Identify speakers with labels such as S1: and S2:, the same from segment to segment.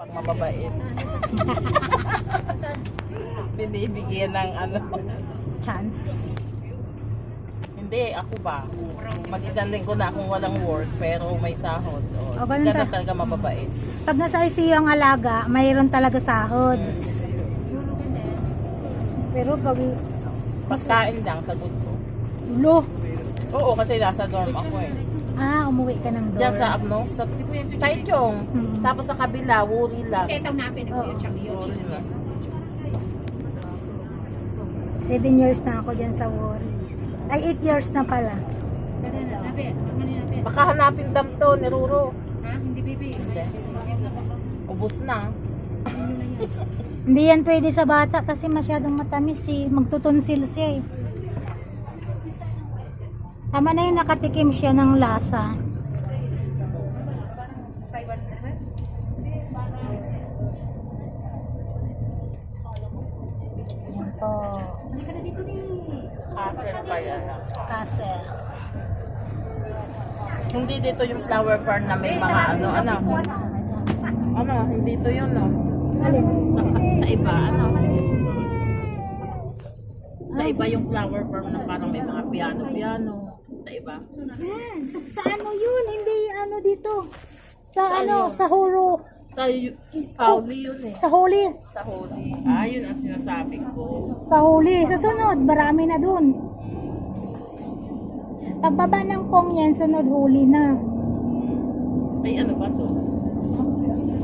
S1: Pag mababait. Binibigyan ng ano.
S2: Chance.
S1: Hindi, ako ba? Mag-isang linggo na akong walang work pero may sahod.
S2: O, ganun
S1: Ganun
S2: ta-
S1: talaga mababait.
S2: Pag nasa ICU ang alaga, mayroon talaga sahod. Pero pag
S1: Pagkain lang, sagot ko.
S2: ulo,
S1: Oo, kasi nasa dorm ako eh.
S2: umuwi ka ng
S1: Diyan
S2: dorm.
S1: sa ano, sa Taichung.
S2: Hmm.
S1: Tapos sa kabila, Wuri lang.
S2: Oo. 7 years na ako dyan sa war. Ay, 8 years na pala.
S1: Baka hanapin dam to, ni Ruro.
S3: Hindi, bibi.
S1: Hindi. Ubus na.
S2: Hindi yan pwede sa bata kasi masyadong matamis eh. Magtutunsil siya eh. Tama na yung nakatikim siya ng lasa. Yan po.
S1: Castle pa yan.
S2: Castle.
S1: Hindi dito yung flower farm na may mga ano. Ano, hindi to yun, no?
S2: Alin?
S1: Sa iba, ano? Sa iba yung flower farm na parang may mga piano-piano. Sa iba.
S2: Sa ano yun? Hindi ano dito. Sa
S1: Saan
S2: ano?
S1: yun?
S2: Sa Huro.
S1: Sa Pauli yun eh.
S2: Sa Huli.
S1: Sa Holy. Yun ang sinasabi ko.
S2: Sa Huli. Sa sunod, marami na dun. Pagbaba ng Pong yan, sunod Huli na.
S1: Ay, ano ba to?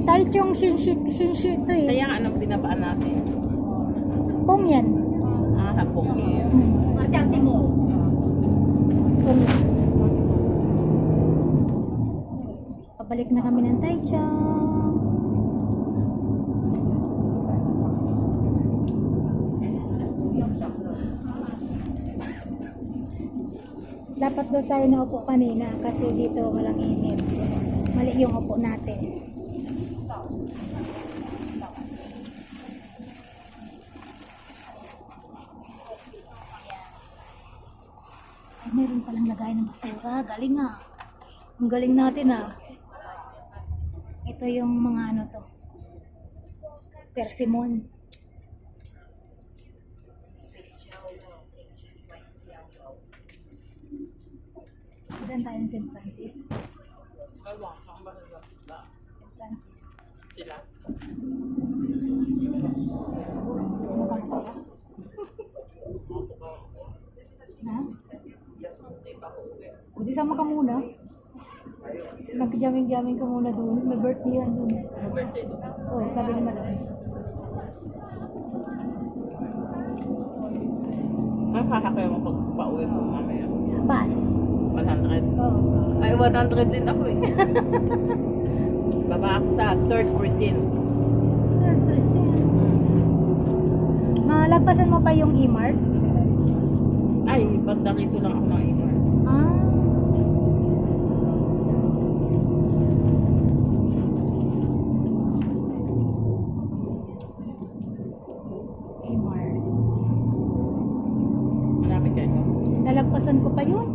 S2: Taichung Shinshi to eh.
S1: Kaya nga anong binabaan natin?
S2: Pong yan.
S1: Hapong yun.
S2: Pong. Pabalik na kami ng Taichung. Dapat daw tayo naupo kanina kasi dito walang init. Mali yung upo natin. Ay, meron palang lagay ng basura. Galing ah. Ang galing natin ah. Ito yung mga ano to. Persimmon. Saan tayo St. Francis? St. Francis.
S1: Sila.
S2: Masama kaya? Ha? O di sama ka muna. Nag-jamming-jamming ka muna doon. May birthday yan doon.
S1: Ano birthday doon?
S2: Oh, sabi ni Madam.
S1: Ang kakakayo mo pag pauwi po mamaya.
S2: Bus.
S1: 100.
S2: Oh.
S1: Ay, 100 din ako eh. Baba ako sa 3rd precinct.
S2: 3%. Malagpasan mo pa yung E-Mart?
S1: Ay, banda rito lang ako ng iba.
S2: Ah. E-Mart.
S1: Malapit kayo ito.
S2: Nalagpasan ko pa yun.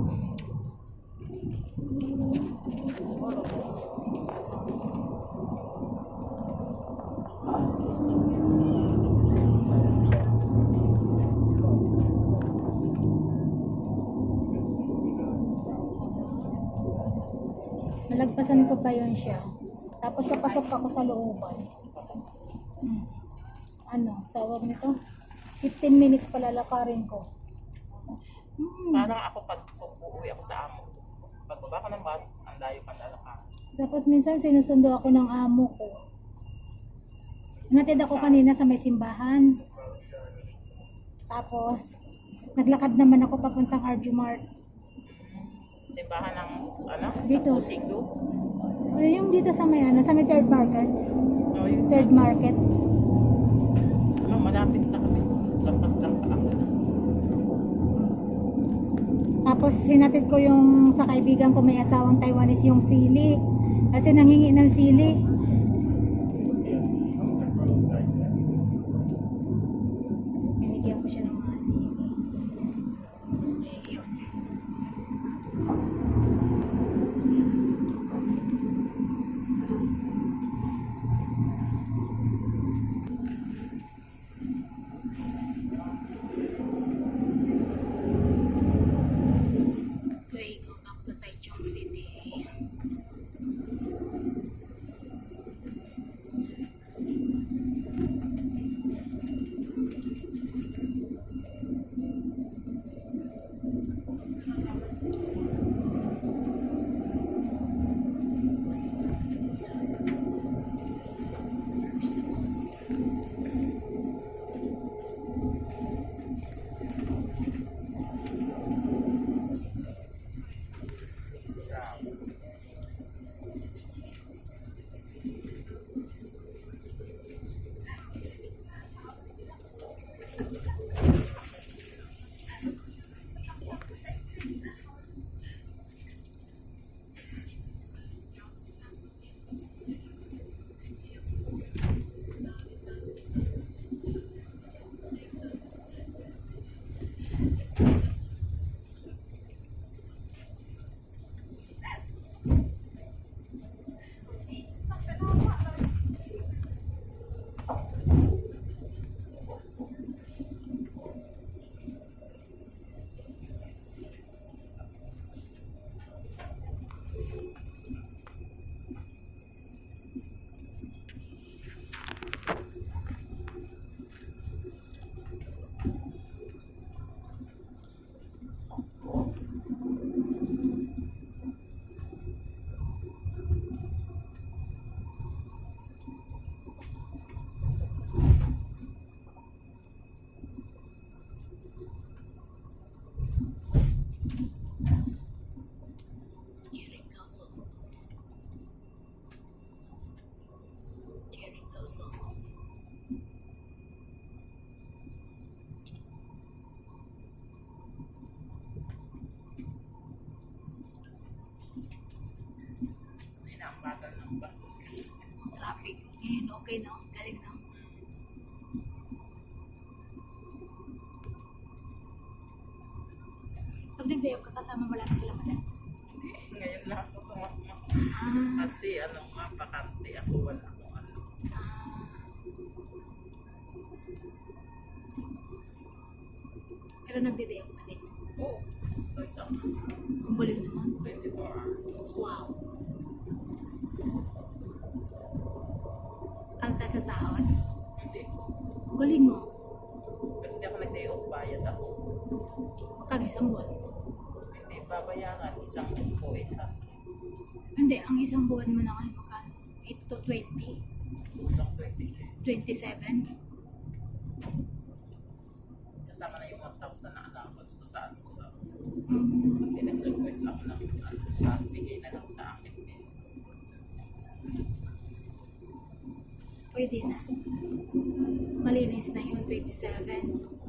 S2: Nalagpasan ko pa yun siya. Tapos papasok ako sa looban. Ano, tawag nito? 15 minutes palalakarin ko.
S1: Parang ako pag uuwi ako sa amo. Pagbaba ko ng bus, ang layo pa lalakad.
S2: Tapos minsan sinusundo ako ng amo ko. Natid ako kanina sa may simbahan. Tapos, naglakad naman ako papuntang Arjumart.
S1: Simbahan ng, ano?
S2: Dito.
S1: Sa Pusigdo.
S2: Yung dito sa may ano, sa may third market.
S1: No, yun.
S2: Third market.
S1: Malapit na kami. Lampas lang pa ako na.
S2: Tapos sinatid ko yung sa kaibigan ko may asawang Taiwanese yung sili. Kasi nangingi ng sili. Binigyan ko siya ng mga sili. Ngayon, okay no? Galing no? Pag nag-day off ka kasama mo lang sila madam.
S1: Hindi, ngayon lang ako sumama.
S2: Ah,
S1: Kasi ano nga, bakante ako, wala akong ano.
S2: ah. Pero nagde-day off ka din.
S1: Oo, ito isang
S2: Ang galing naman.
S1: 24 hours.
S2: Wow. Kalta sa sahod.
S1: Hindi.
S2: Ang galing mo.
S1: Pag hindi ako nag-day off, bayad ako.
S2: Magkano isang buwan?
S1: Hindi babayaran, isang po 800.
S2: Hindi, ang isang buwan mo na ngayon magkano? 8 to 20?
S1: Lang 26.
S2: 27?
S1: Kasama na yung 1,000 na allowance ko sa ano sa
S2: Mm.
S1: kasi nag-request ako ng ano, sa bigay na lang sa akin din.
S2: Pwede na. Malinis na yun, 27.